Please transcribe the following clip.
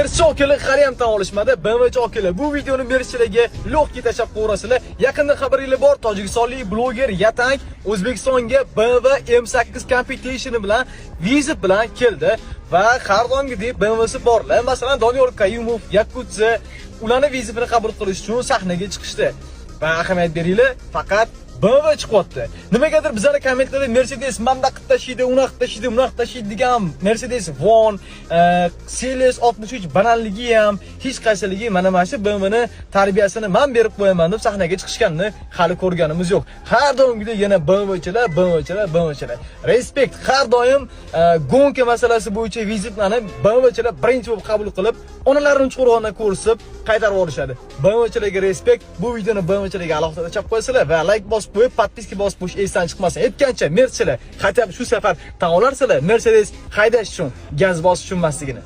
Mersi okili hali ham tan olishmadi. BMW okili bu videoni Mersilarga lo'qqa tashab qo'rasizlar. Yaqinda xabaringiz bor, tojikistonlik bloger Yatang O'zbekistonga BMW M8 Competition bilan viza bilan keldi va har doimgidek BMWsi borlar. Masalan, Doniyor Qayumov, Yakutze ularni viza bilan qabul qilish uchun sahnaga chiqishdi. Va ahamiyat beringlar, faqat BMW chiqyapti. Nimagadir bizlar kommentlarda Mercedes manda qilib tashiydi, uni qilib tashiydi, buni qilib tashiydi degan Mercedes Von, CLS 63 bananligi ham hech qaysiligi mana shu BMWni tarbiyasini men berib qo'yaman deb sahnaga chiqishganini hali ko'rganimiz yo'q. Har doimgidek yana BMWchilar. Respekt, har doim gonka masalasi bo'yicha vizitlarni BMWchilar birinchi bo'lib qabul qilib, onalarini chuqurg'ondan ko'rsib qaytarib yuborishadi. BMWchilarga respekt. Bu videoni BMWchilarga alohida chap qo'yasizlar va like bosib qo'yib, podpiska bosib qo'yish esdan chiqmasin. Aytgancha, Mersilar, qaytib shu safar tan olarsalar, Mercedes haydash uchun, gaz bosish uchun emasligini.